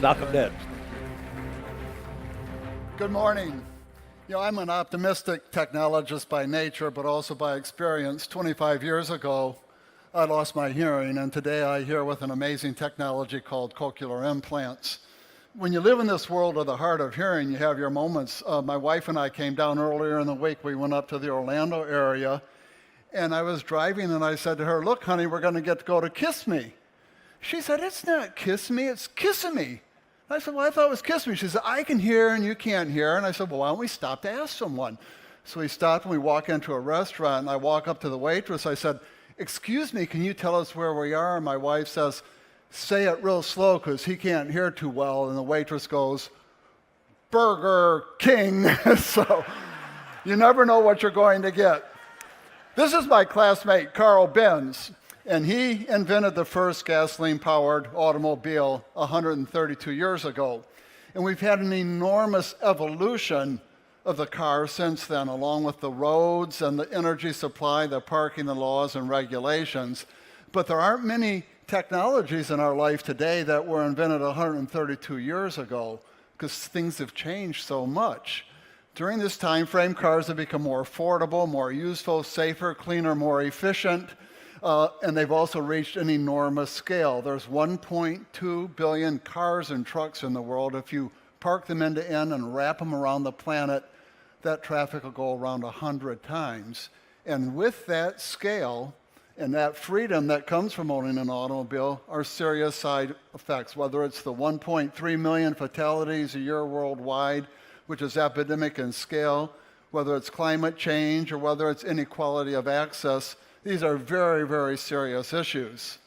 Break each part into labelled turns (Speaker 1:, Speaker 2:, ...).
Speaker 1: Malcolm Ned.
Speaker 2: Good morning. I'm an optimistic technologist by nature, but also by experience. 25 years ago, I lost my hearing, and today I hear with an amazing technology called cochlear implants. When you live in this world of the hard of hearing, you have your moments. My wife and I came down earlier in the week. We went up to the Orlando area, and I was driving, and I said to her, "Look, honey, we're going to get to go to Kiss Me." She said, "It's not Kiss Me, it's Kiss Me." I said, "Well, I thought it was Kiss Me." She said, "I can hear and you can't hear." And I said, "Well, why don't we stop to ask someone?" So we stopped and we walk into a restaurant, and I walk up to the waitress. I said, "Excuse me, can you tell us where we are?" And my wife says, "Say it real slow because he can't hear too well." And the waitress goes, "Burger King." So you never know what you're going to get. This is my classmate, Carl Benz. And he invented the first gasoline-powered automobile 132 years ago. And we've had an enormous evolution of the car since then, along with the roads and the energy supply, the parking, the laws and regulations. But there aren't many technologies in our life today that were invented 132 years ago, because things have changed so much. During this time frame, cars have become more affordable, more useful, safer, cleaner, more efficient. And they've also reached an enormous scale. There's 1.2 billion cars and trucks in the world. If you park them end to end and wrap them around the planet, that traffic will go around 100 times. And with that scale and that freedom that comes from owning an automobile are serious side effects, whether it's the 1.3 million fatalities a year worldwide, which is epidemic in scale, whether it's climate change or whether it's inequality of access. These are very, very serious issues.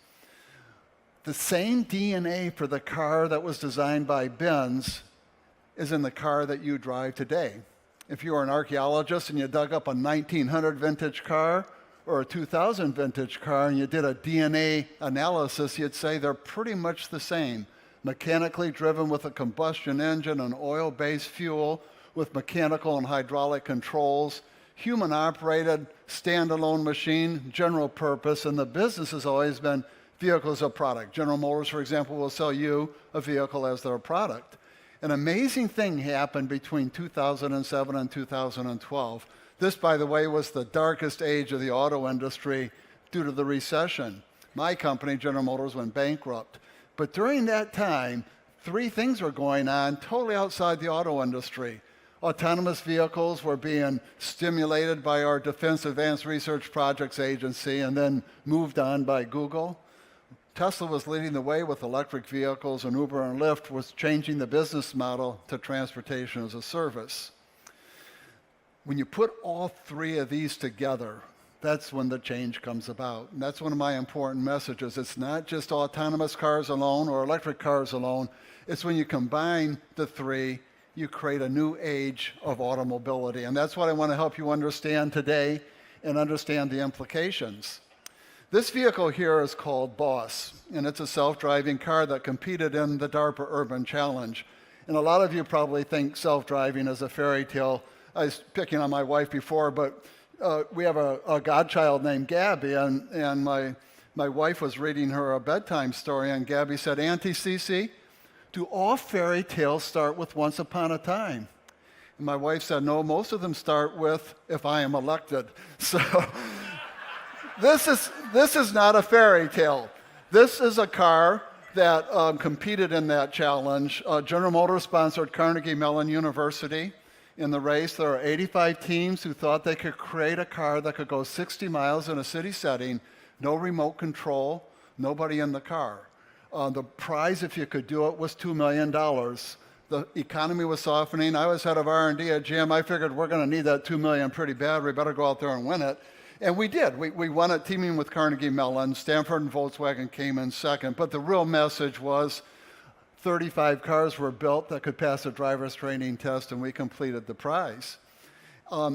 Speaker 2: The same DNA for the car that was designed by Benz is in the car that you drive today. If you were an archaeologist and you dug up a 1900 vintage car or a 2000 vintage car and you did a DNA analysis, you'd say they're pretty much the same. Mechanically driven with a combustion engine, an oil-based fuel with mechanical and hydraulic controls, human-operated, standalone machine, general purpose, and the business has always been vehicle as a product. General Motors, for example, will sell you a vehicle as their product. An amazing thing happened between 2007 and 2012. This, by the way, was the darkest age of the auto industry due to the recession. My company, General Motors, went bankrupt. But during that time, three things were going on totally outside the auto industry. Autonomous vehicles were being stimulated by our Defense Advanced Research Projects Agency and then moved on by Google. Tesla was leading the way with electric vehicles, and Uber and Lyft was changing the business model to transportation as a service. When you put all three of these together, that's when the change comes about. And that's one of my important messages. It's not just autonomous cars alone or electric cars alone. It's when you combine the three, you create a new age of automobility. And that's what I want to help you understand today and understand the implications. This vehicle here is called Boss, and it's a self-driving car that competed in the DARPA Urban Challenge. And a lot of you probably think self-driving is a fairy tale. I was picking on my wife before, but we have a godchild named Gabby, and my wife was reading her a bedtime story, and Gabby said, "Auntie Cece, do all fairy tales start with once upon a time?" And my wife said, "No, most of them start with if I am elected." So this is not a fairy tale. This is a car that competed in that challenge. General Motors sponsored Carnegie Mellon University in the race. There are 85 teams who thought they could create a car that could go 60 miles in a city setting, no remote control, nobody in the car. The prize, if you could do it, was $2 million. The economy was softening. I was head of R&D at GM. I figured we're going to need that $2 million pretty bad. We better go out there and win it. And we did. We won it teaming with Carnegie Mellon. Stanford and Volkswagen came in second. But the real message was 35 cars were built that could pass a driver's training test, and we completed the prize.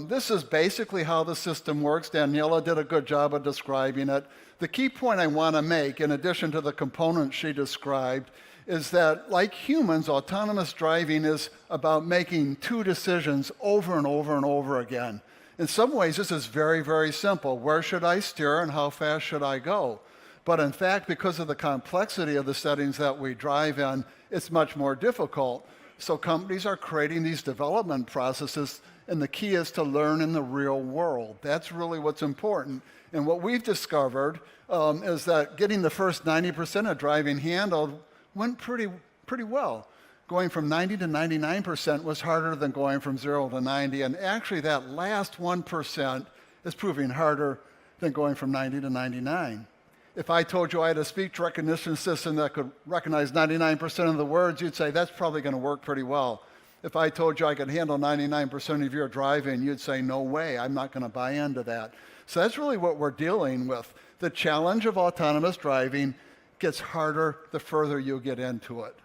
Speaker 2: This is basically how the system works. Daniela did a good job of describing it. The key point I want to make, in addition to the components she described, is that, like humans, autonomous driving is about making two decisions over and over and over again. In some ways, this is very, very simple. Where should I steer and how fast should I go? But in fact, because of the complexity of the settings that we drive in, it's much more difficult. So companies are creating these development processes, and the key is to learn in the real world. That's really what's important. And what we've discovered is that getting the first 90% of driving handled went pretty well. Going from 90 to 99% was harder than going from 0 to 90, and actually that last 1% is proving harder than going from 90 to 99. If I told you I had a speech recognition system that could recognize 99% of the words, you'd say, that's probably going to work pretty well. If I told you I could handle 99% of your driving, you'd say, no way, I'm not going to buy into that. So that's really what we're dealing with. The challenge of autonomous driving gets harder the further you get into it.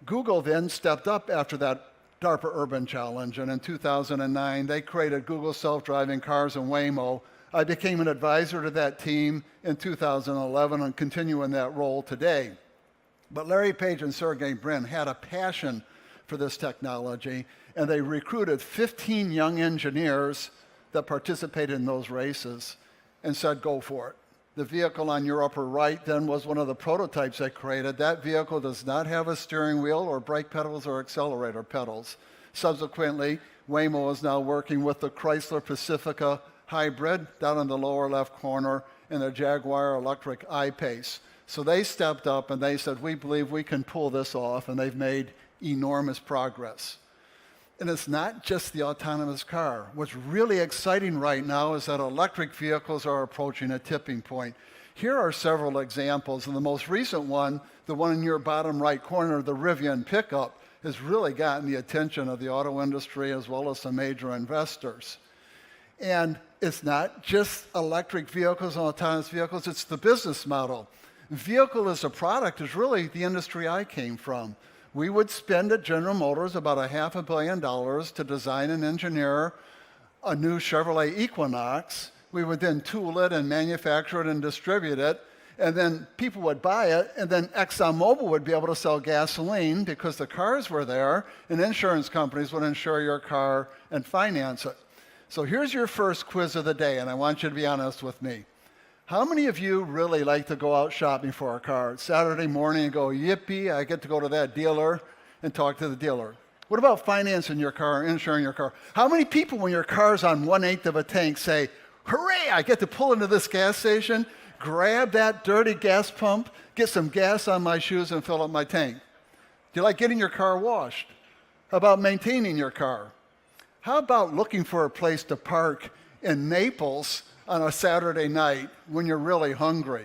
Speaker 2: Google then stepped up after that DARPA Urban Challenge, and in 2009, they created Google Self-Driving Cars and Waymo. I became an advisor to that team in 2011 and continue in that role today. But Larry Page and Sergey Brin had a passion for this technology, and they recruited 15 young engineers that participated in those races and said, go for it. The vehicle on your upper right then was one of the prototypes they created. That vehicle does not have a steering wheel or brake pedals or accelerator pedals. Subsequently, Waymo is now working with the Chrysler Pacifica hybrid down in the lower left corner and the Jaguar electric I-Pace. So they stepped up and they said, we believe we can pull this off, and they've made enormous progress. And it's not just the autonomous car. What's really exciting right now is that electric vehicles are approaching a tipping point. Here are several examples, and the most recent one, the one in your bottom right corner, the Rivian pickup, has really gotten the attention of the auto industry as well as some major investors. And it's not just electric vehicles and autonomous vehicles, it's the business model. Vehicle as a product is really the industry I came from. We would spend at General Motors about $500 million to design and engineer a new Chevrolet Equinox. We would then tool it and manufacture it and distribute it, and then people would buy it, and then ExxonMobil would be able to sell gasoline because the cars were there, and insurance companies would insure your car and finance it. So here's your first quiz of the day, and I want you to be honest with me. How many of you really like to go out shopping for a car? It's Saturday morning and go, yippee, I get to go to that dealer and talk to the dealer. What about financing your car, insuring your car? How many people, when your car's on 1/8 of a tank, say, hooray, I get to pull into this gas station, grab that dirty gas pump, get some gas on my shoes and fill up my tank? Do you like getting your car washed? How about maintaining your car? How about looking for a place to park in Naples on a Saturday night when you're really hungry?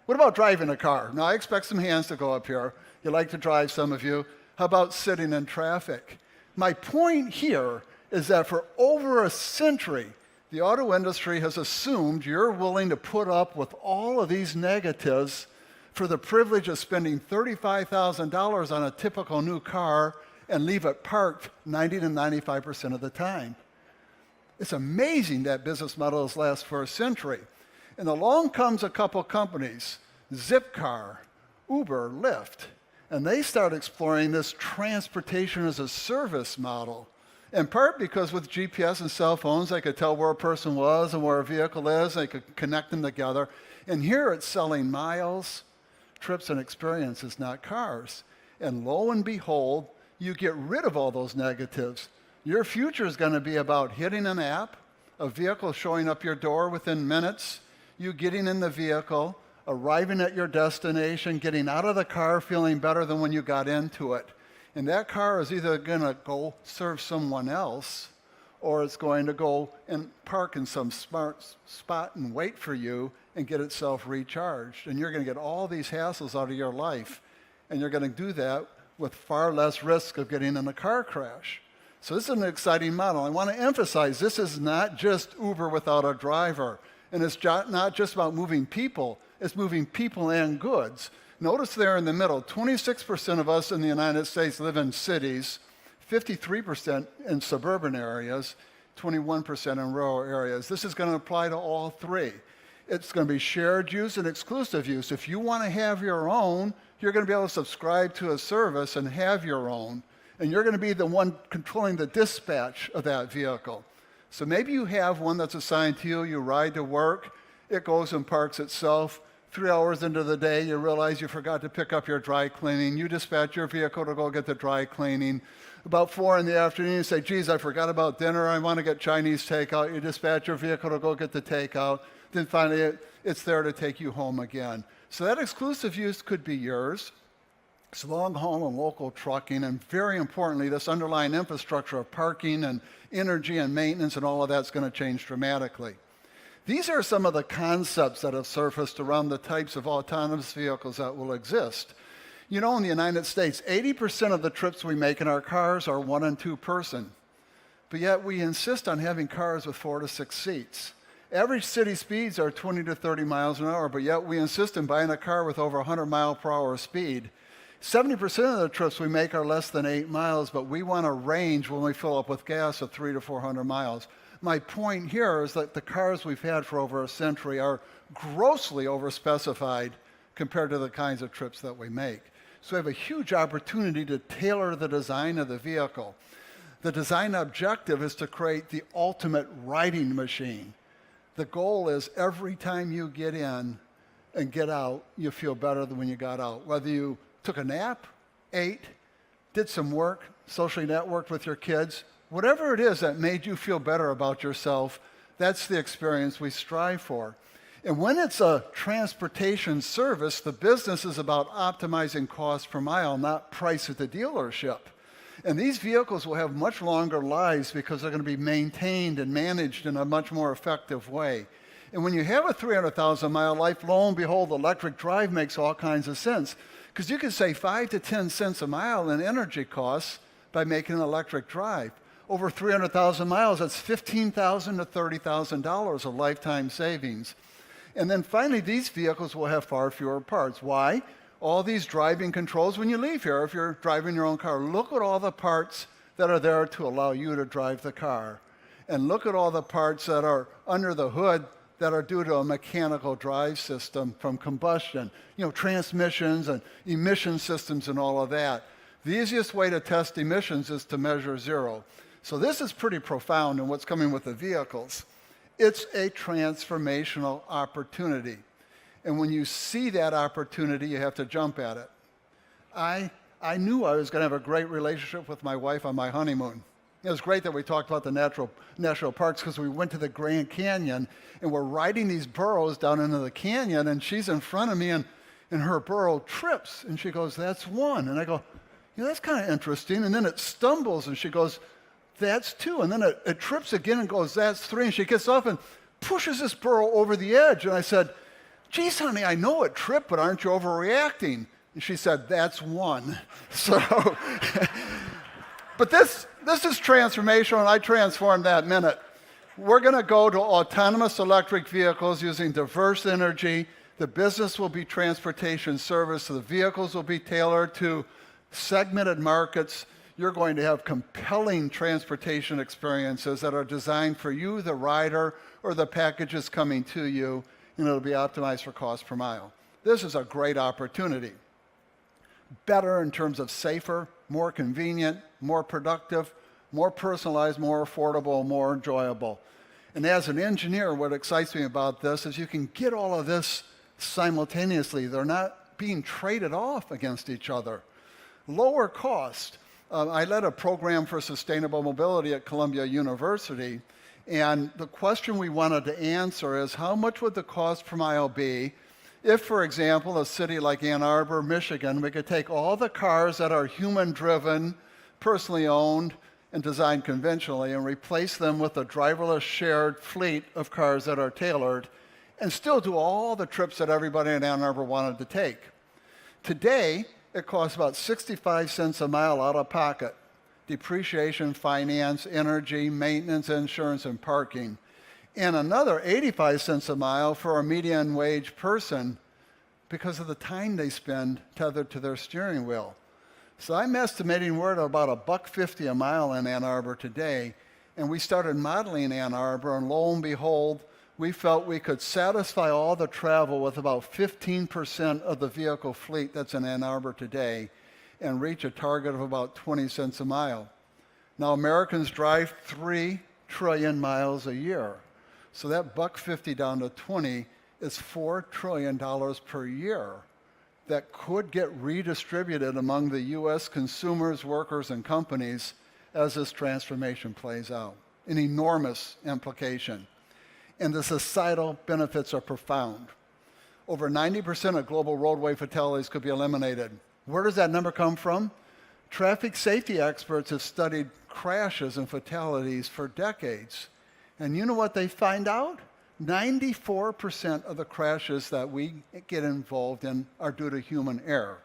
Speaker 2: What about driving a car? Now, I expect some hands to go up here. You like to drive, some of you. How about sitting in traffic? My point here is that for over a century, the auto industry has assumed you're willing to put up with all of these negatives for the privilege of spending $35,000 on a typical new car and leave it parked 90 to 95% of the time. It's amazing that business model has lasted for a century. And along comes a couple companies, Zipcar, Uber, Lyft, and they start exploring this transportation as a service model, in part because with GPS and cell phones, they could tell where a person was and where a vehicle is, they could connect them together. And here it's selling miles, trips, and experiences, not cars. And lo and behold, you get rid of all those negatives. Your future is going to be about hitting an app, a vehicle showing up your door within minutes, you getting in the vehicle, arriving at your destination, getting out of the car feeling better than when you got into it. And that car is either going to go serve someone else, or it's going to go and park in some smart spot and wait for you and get itself recharged. And you're going to get all these hassles out of your life. And you're going to do that with far less risk of getting in a car crash. So this is an exciting model. I want to emphasize this is not just Uber without a driver. And it's not just about moving people. It's moving people and goods. Notice there in the middle, 26% of us in the United States live in cities, 53% in suburban areas, 21% in rural areas. This is going to apply to all three. It's going to be shared use and exclusive use. If you want to have your own, you're going to be able to subscribe to a service and have your own. And you're going to be the one controlling the dispatch of that vehicle. So maybe you have one that's assigned to you, you ride to work, it goes and parks itself, 3 hours into the day, you realize you forgot to pick up your dry cleaning. You dispatch your vehicle to go get the dry cleaning. About 4 in the afternoon, you say, geez, I forgot about dinner. I want to get Chinese takeout. You dispatch your vehicle to go get the takeout. Then finally, it's there to take you home again. So that exclusive use could be yours. It's long-haul and local trucking, and very importantly, this underlying infrastructure of parking and energy and maintenance and all of that's going to change dramatically. These are some of the concepts that have surfaced around the types of autonomous vehicles that will exist. You know, in the United States, 80% of the trips we make in our cars are 1 and 2 person, but yet we insist on having cars with 4 to 6 seats. Average city speeds are 20 to 30 miles an hour, but yet we insist on buying a car with over 100 mile per hour speed. 70% of the trips we make are less than 8 miles, but we want a range when we fill up with gas of 300 to 400 miles. My point here is that the cars we've had for over a century are grossly overspecified compared to the kinds of trips that we make. So we have a huge opportunity to tailor the design of the vehicle. The design objective is to create the ultimate riding machine. The goal is every time you get in and get out, you feel better than when you got out. Whether you took a nap, ate, did some work, socially networked with your kids, whatever it is that made you feel better about yourself, that's the experience we strive for. And when it's a transportation service, the business is about optimizing cost per mile, not price at the dealership. And these vehicles will have much longer lives because they're going to be maintained and managed in a much more effective way. And when you have a 300,000 mile life, lo and behold, electric drive makes all kinds of sense. Because you can save 5 to 10 cents a mile in energy costs by making an electric drive. Over 300,000 miles, that's $15,000 to $30,000 of lifetime savings. And then finally, these vehicles will have far fewer parts. Why? All these driving controls when you leave here, if you're driving your own car, look at all the parts that are there to allow you to drive the car. And look at all the parts that are under the hood that are due to a mechanical drive system from combustion, transmissions and emission systems and all of that. The easiest way to test emissions is to measure zero. So this is pretty profound in what's coming with the vehicles. It's a transformational opportunity. And when you see that opportunity, you have to jump at it. I knew I was going to have a great relationship with my wife on my honeymoon. It was great that we talked about the national parks because we went to the Grand Canyon and we're riding these burros down into the canyon, and she's in front of me and her burro trips and she goes, "That's 1." And I go, that's kind of interesting. And then it stumbles and she goes, "That's 2." And then it trips again and goes, "That's 3." And she gets off and pushes this burro over the edge. And I said, "Geez, honey, I know it tripped, but aren't you overreacting?" And she said, "That's 1." So, but this is transformational, and I transformed that minute. We're going to go to autonomous electric vehicles using diverse energy. The business will be transportation service. So the vehicles will be tailored to segmented markets. You're going to have compelling transportation experiences that are designed for you, the rider, or the packages coming to you, and it'll be optimized for cost per mile. This is a great opportunity. Better in terms of safer, more convenient, more productive, more personalized, more affordable, more enjoyable. And as an engineer, what excites me about this is you can get all of this simultaneously. They're not being traded off against each other. Lower cost. I led a program for sustainable mobility at Columbia University, and the question we wanted to answer is how much would the cost per mile be if, for example, a city like Ann Arbor, Michigan, we could take all the cars that are human-driven, personally owned, and designed conventionally and replace them with a driverless shared fleet of cars that are tailored and still do all the trips that everybody in Ann Arbor wanted to take. Today, it costs about 65 cents a mile out of pocket. Depreciation, finance, energy, maintenance, insurance, and parking. And another 85 cents a mile for a median wage person because of the time they spend tethered to their steering wheel. So I'm estimating we're at about $1.50 a mile in Ann Arbor today, and we started modeling Ann Arbor, and lo and behold, we felt we could satisfy all the travel with about 15% of the vehicle fleet that's in Ann Arbor today and reach a target of about 20 cents a mile. Now, Americans drive 3 trillion miles a year. So that $1.50 down to 20 is $4 trillion per year that could get redistributed among the U.S. consumers, workers, and companies as this transformation plays out. An enormous implication. And the societal benefits are profound. Over 90% of global roadway fatalities could be eliminated. Where does that number come from? Traffic safety experts have studied crashes and fatalities for decades. And you know what they find out? 94% of the crashes that we get involved in are due to human error.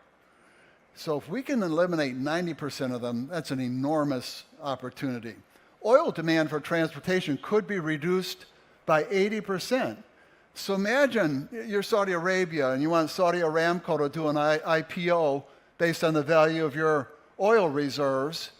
Speaker 2: So if we can eliminate 90% of them, that's an enormous opportunity. Oil demand for transportation could be reduced by 80%. So imagine you're Saudi Arabia and you want Saudi Aramco to do an IPO based on the value of your oil reserves,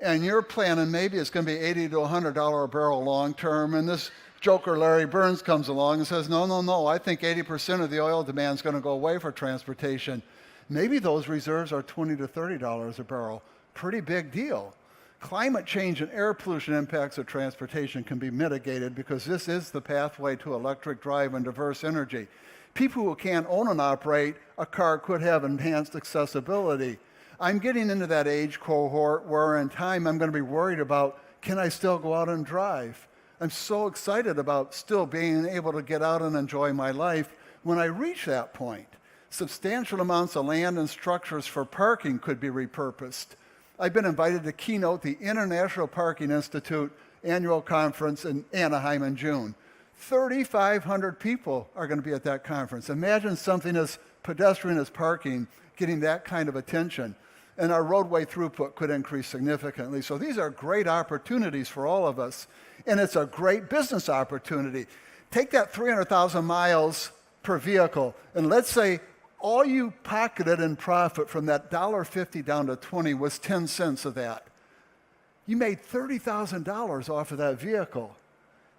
Speaker 2: and you're planning maybe it's going to be $80 to $100 a barrel long term, and this joker Larry Burns comes along and says, no, I think 80% of the oil demand is going to go away for transportation. Maybe those reserves are $20 to $30 a barrel. Pretty big deal. Climate change and air pollution impacts of transportation can be mitigated because this is the pathway to electric drive and diverse energy. People who can't own and operate a car could have enhanced accessibility. I'm getting into that age cohort where in time I'm going to be worried about, can I still go out and drive? I'm so excited about still being able to get out and enjoy my life when I reach that point. Substantial amounts of land and structures for parking could be repurposed. I've been invited to keynote the International Parking Institute annual conference in Anaheim in June. 3,500 people are going to be at that conference. Imagine something as pedestrian as parking getting that kind of attention. And our roadway throughput could increase significantly. So these are great opportunities for all of us. And it's a great business opportunity. Take that 300,000 miles per vehicle, and let's say all you pocketed in profit from that $1.50 down to 20 was 10 cents of that. You made $30,000 off of that vehicle.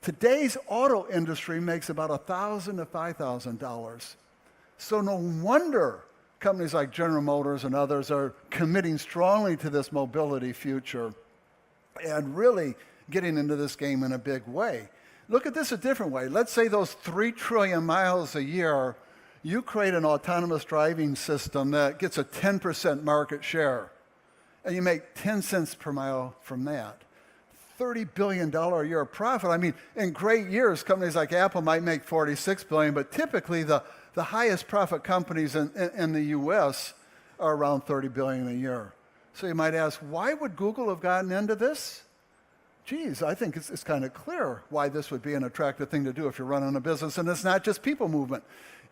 Speaker 2: Today's auto industry makes about $1,000 to $5,000. So no wonder companies like General Motors and others are committing strongly to this mobility future and really getting into this game in a big way. Look at this a different way. Let's say those 3 trillion miles a year, you create an autonomous driving system that gets a 10% market share, and you make 10 cents per mile from that. $30 billion a year profit. I mean, in great years, companies like Apple might make $46 billion, but typically the highest profit companies in the US are around $30 billion a year. So you might ask, why would Google have gotten into this? Geez, I think it's kind of clear why this would be an attractive thing to do if you're running a business. And it's not just people movement.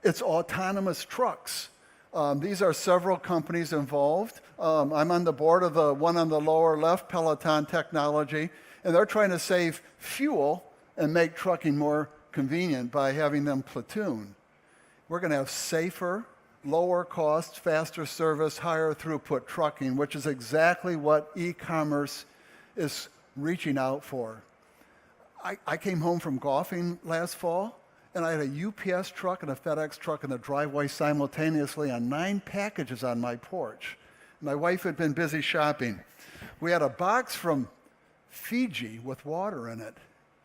Speaker 2: It's autonomous trucks. These are several companies involved. I'm on the board of the one on the lower left, Peloton Technology, and they're trying to save fuel and make trucking more convenient by having them platoon. We're going to have safer, lower cost, faster service, higher throughput trucking, which is exactly what e-commerce is reaching out for. I came home from golfing last fall, and I had a UPS truck and a FedEx truck in the driveway simultaneously on 9 packages on my porch. My wife had been busy shopping. We had a box from Fiji with water in it,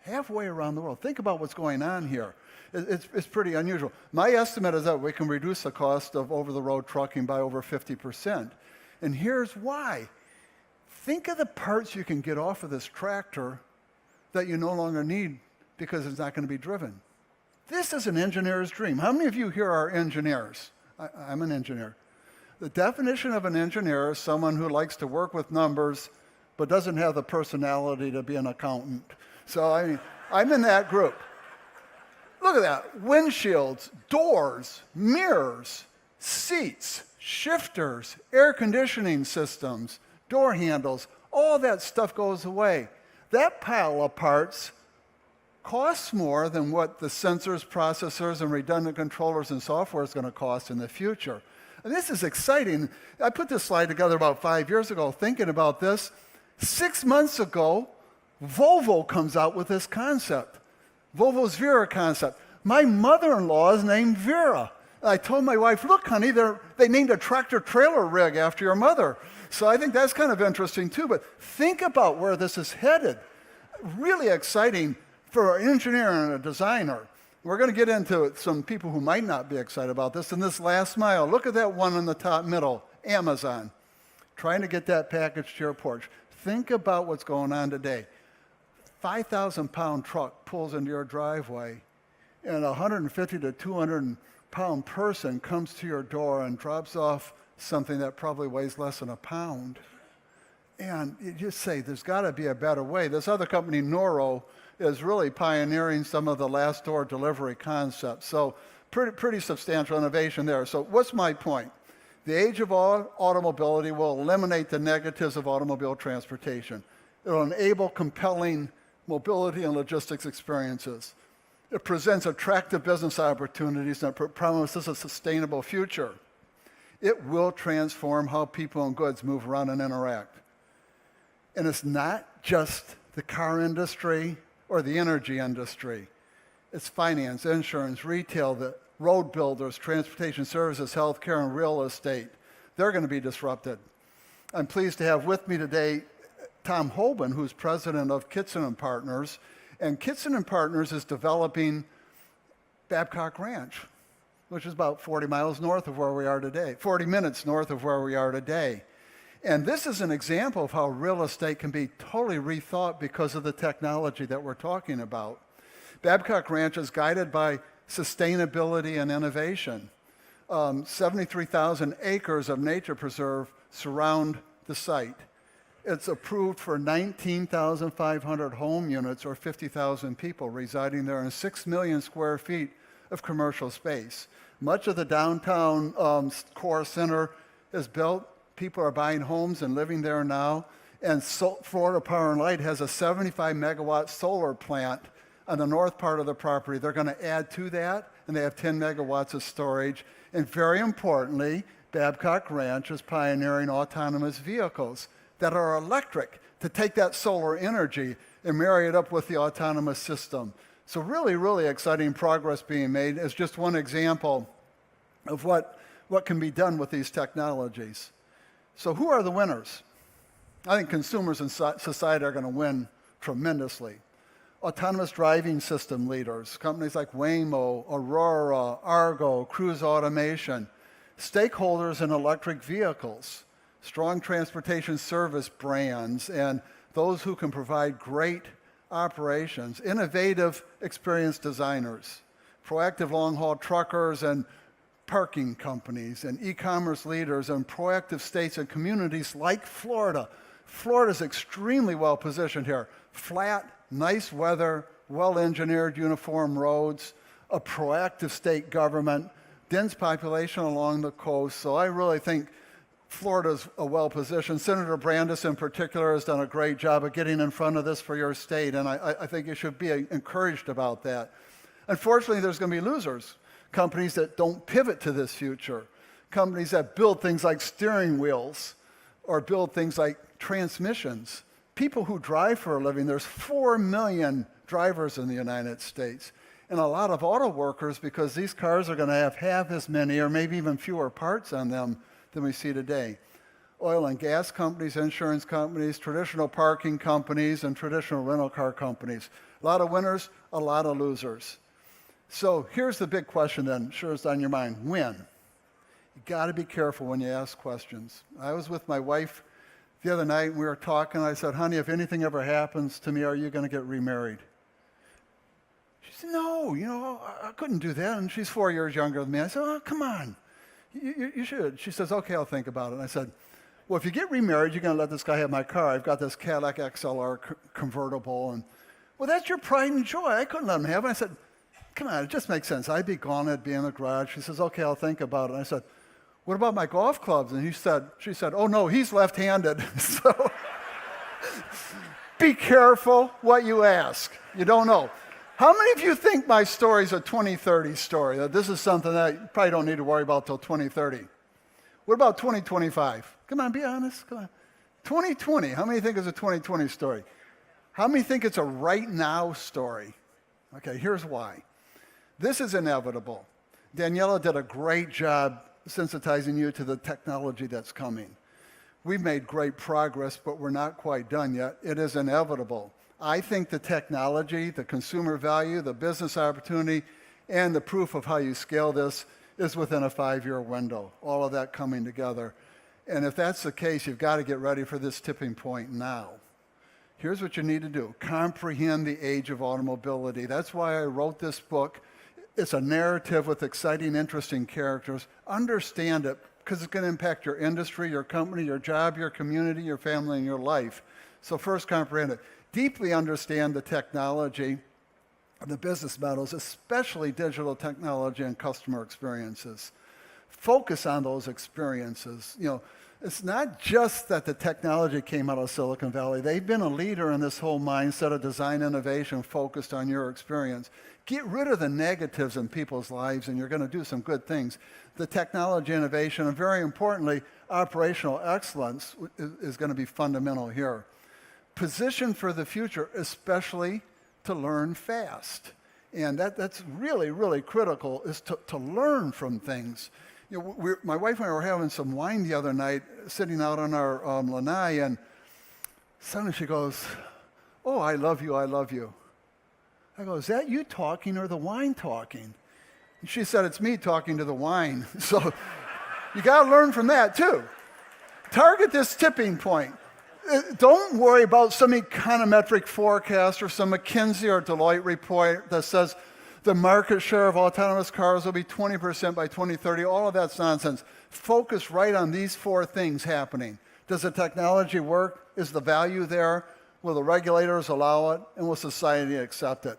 Speaker 2: halfway around the world. Think about what's going on here. It's pretty unusual. My estimate is that we can reduce the cost of over-the-road trucking by over 50%. And here's why. Think of the parts you can get off of this tractor that you no longer need because it's not going to be driven. This is an engineer's dream. How many of you here are engineers? I'm an engineer. The definition of an engineer is someone who likes to work with numbers but doesn't have the personality to be an accountant. So I'm in that group. Look at that. Windshields, doors, mirrors, seats, shifters, air conditioning systems, door handles, all that stuff goes away. That pile of parts costs more than what the sensors, processors, and redundant controllers and software is going to cost in the future. And this is exciting. I put this slide together about 5 years ago thinking about this. 6 months ago, Volvo comes out with this concept, Volvo's Vera concept. My mother-in-law is named Vera. I told my wife, look, honey, they named a tractor-trailer rig after your mother. So I think that's kind of interesting, too. But think about where this is headed. Really exciting for an engineer and a designer. We're going to get into some people who might not be excited about this. In this last mile, look at that one in the top middle, Amazon, trying to get that package to your porch. Think about what's going on today. 5,000-pound truck pulls into your driveway, and a 150 to 200-pound person comes to your door and drops off something that probably weighs less than a pound. And you just say, there's got to be a better way. This other company, Noro, is really pioneering some of the last door delivery concepts. So pretty substantial innovation there. So what's my point? The age of automobility will eliminate the negatives of automobile transportation. It will enable compelling mobility and logistics experiences. It presents attractive business opportunities and promises a sustainable future. It will transform how people and goods move around and interact. And it's not just the car industry or the energy industry. It's finance, insurance, retail, the road builders, transportation services, healthcare, and real estate. They're going to be disrupted. I'm pleased to have with me today Tom Hoban, who's president of Kitson & Partners. And Kitson & Partners is developing Babcock Ranch, which is about 40 miles north of where we are today, 40 minutes north of where we are today. And this is an example of how real estate can be totally rethought because of the technology that we're talking about. Babcock Ranch is guided by sustainability and innovation. 73,000 acres of nature preserve surround the site. It's approved for 19,500 home units or 50,000 people residing there and 6 million square feet of commercial space. Much of the downtown core center is built. People are buying homes and living there now. And Florida Power and Light has a 75 megawatt solar plant on the north part of the property. They're going to add to that, and they have 10 megawatts of storage. And very importantly, Babcock Ranch is pioneering autonomous vehicles that are electric to take that solar energy and marry it up with the autonomous system. So really, really exciting progress being made as just one example of what can be done with these technologies. So who are the winners? I think consumers and society are going to win tremendously. Autonomous driving system leaders, companies like Waymo, Aurora, Argo, Cruise Automation, stakeholders in electric vehicles, strong transportation service brands, and those who can provide great operations, innovative experience designers, proactive long-haul truckers and parking companies, and e-commerce leaders, and proactive states and communities like Florida. Florida's extremely well positioned here. Flat, nice weather, well-engineered uniform roads, a proactive state government, dense population along the coast. So I really think Florida's well positioned. Senator Brandis in particular has done a great job of getting in front of this for your state, and I think you should be encouraged about that. Unfortunately, there's going to be losers. Companies that don't pivot to this future, companies that build things like steering wheels or build things like transmissions. People who drive for a living, there's 4 million drivers in the United States, and a lot of auto workers because these cars are going to have half as many or maybe even fewer parts on them than we see today. Oil and gas companies, insurance companies, traditional parking companies, and traditional rental car companies. A lot of winners, a lot of losers. So here's the big question then, sure it's on your mind, when? You got to be careful when you ask questions. I was with my wife the other night, and we were talking, and I said, honey, if anything ever happens to me, are you going to get remarried? She said, no, I couldn't do that, and she's 4 years younger than me. I said, oh, come on, you should. She says, okay, I'll think about it. And I said, well, if you get remarried, you're going to let this guy have my car. I've got this Cadillac XLR convertible, and well, that's your pride and joy. I couldn't let him have it. I said, come on, it just makes sense. I'd be gone, I'd be in the garage. She says, okay, I'll think about it. And I said, what about my golf clubs? And she said, oh no, he's left-handed. So be careful what you ask. You don't know. How many of you think my story's a 2030 story? That this is something that you probably don't need to worry about till 2030? What about 2025? Come on, be honest. Come on. 2020, how many think it's a 2020 story? How many think it's a right now story? Okay, here's why. This is inevitable. Daniela did a great job sensitizing you to the technology that's coming. We've made great progress, but we're not quite done yet. It is inevitable. I think the technology, the consumer value, the business opportunity, And the proof of how you scale this is within a 5-year window, all of that coming together. And if that's the case, you've got to get ready for this tipping point now. Here's what you need to do. Comprehend the age of automobility. That's why I wrote this book. It's a narrative with exciting, interesting characters. Understand it, because it's going to impact your industry, your company, your job, your community, your family, and your life. So first, comprehend it. Deeply understand the technology and the business models, especially digital technology and customer experiences. Focus on those experiences. It's not just that the technology came out of Silicon Valley. They've been a leader in this whole mindset of design innovation focused on your experience. Get rid of the negatives in people's lives, and you're going to do some good things. The technology innovation, and very importantly, operational excellence is going to be fundamental here. Position for the future, especially to learn fast. And that's really, really critical, is to learn from things. My wife and I were having some wine the other night, sitting out on our lanai, and suddenly she goes, "Oh, I love you, I love you." I go, "Is that you talking or the wine talking?" And she said, "It's me talking to the wine." So you got to learn from that too. Target this tipping point. Don't worry about some econometric forecast or some McKinsey or Deloitte report that says the market share of autonomous cars will be 20% by 2030. All of that's nonsense. Focus right on these 4 things happening. Does the technology work? Is the value there? Will the regulators allow it? And will society accept it?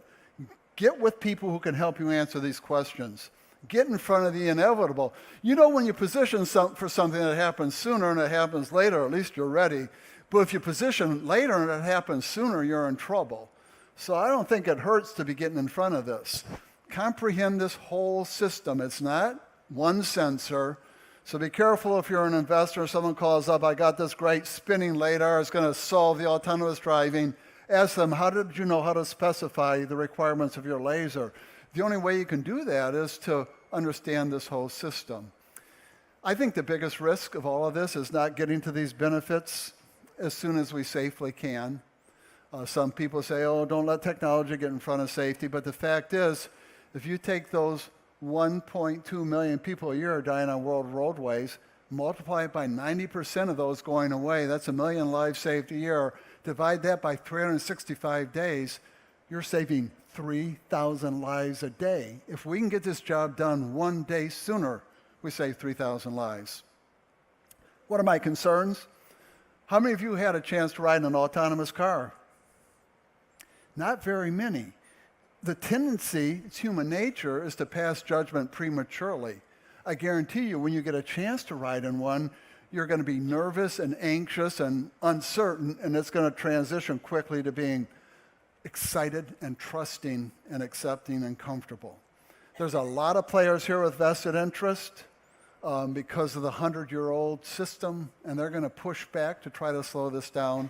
Speaker 2: Get with people who can help you answer these questions. Get in front of the inevitable. When you position for something that happens sooner and it happens later, at least you're ready. But if you position later and it happens sooner, you're in trouble. So I don't think it hurts to be getting in front of this. Comprehend this whole system. It's not one sensor. So be careful if you're an investor, someone calls up, "I got this great spinning radar, it's going to solve the autonomous driving." Ask them, how did you know how to specify the requirements of your laser? The only way you can do that is to understand this whole system. I think the biggest risk of all of this is not getting to these benefits as soon as we safely can. Some people say, "Oh, don't let technology get in front of safety." But the fact is, if you take those 1.2 million people a year dying on world roadways, multiply it by 90% of those going away, that's 1 million lives saved a year. Divide that by 365 days, you're saving 3,000 lives a day. If we can get this job done 1 day sooner, we save 3,000 lives. What are my concerns? How many of you had a chance to ride in an autonomous car? Not very many. The tendency, it's human nature, is to pass judgment prematurely. I guarantee you, when you get a chance to ride in one, you're going to be nervous and anxious and uncertain, and it's going to transition quickly to being excited and trusting and accepting and comfortable. There's a lot of players here with vested interest because of the 100-year-old system, and they're going to push back to try to slow this down.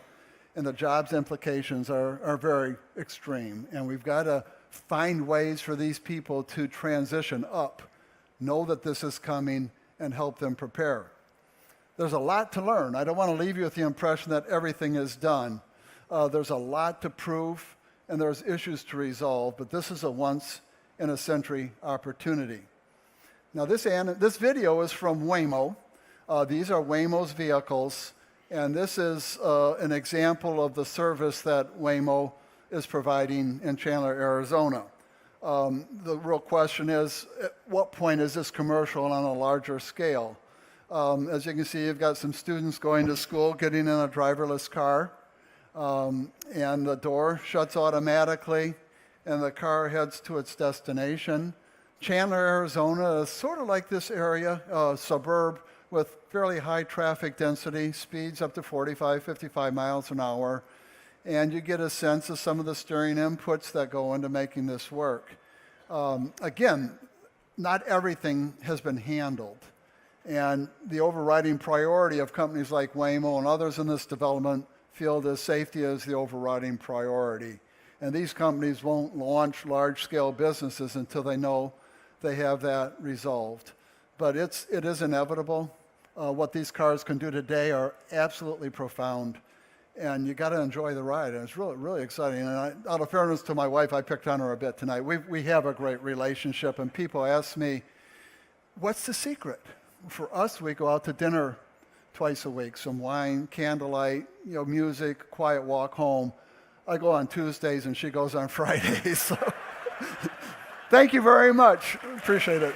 Speaker 2: And the jobs implications are very extreme. And we've got to find ways for these people to transition up, know that this is coming, and help them prepare. There's a lot to learn. I don't want to leave you with the impression that everything is done. There's a lot to prove, and there's issues to resolve, but this is a once-in-a-century opportunity. Now, this video is from Waymo. These are Waymo's vehicles. And this is an example of the service that Waymo is providing in Chandler, Arizona. The real question is, at what point is this commercial on a larger scale? As you can see, you've got some students going to school, getting in a driverless car, and the door shuts automatically, and the car heads to its destination. Chandler, Arizona is sort of like this area, suburb, with fairly high traffic density, speeds up to 45, 55 miles an hour, and you get a sense of some of the steering inputs that go into making this work. Again, not everything has been handled, and the overriding priority of companies like Waymo and others in this development field is safety as the overriding priority. And these companies won't launch large-scale businesses until they know they have that resolved. But it is inevitable. What these cars can do today are absolutely profound. and you got to enjoy the ride. And it's really, really exciting. And out of fairness to my wife, I picked on her a bit tonight. We have a great relationship, and people ask me, what's the secret? For us, we go out to dinner twice a week, some wine, candlelight, music, quiet walk home. I go on Tuesdays, and she goes on Fridays. So thank you very much. Appreciate it.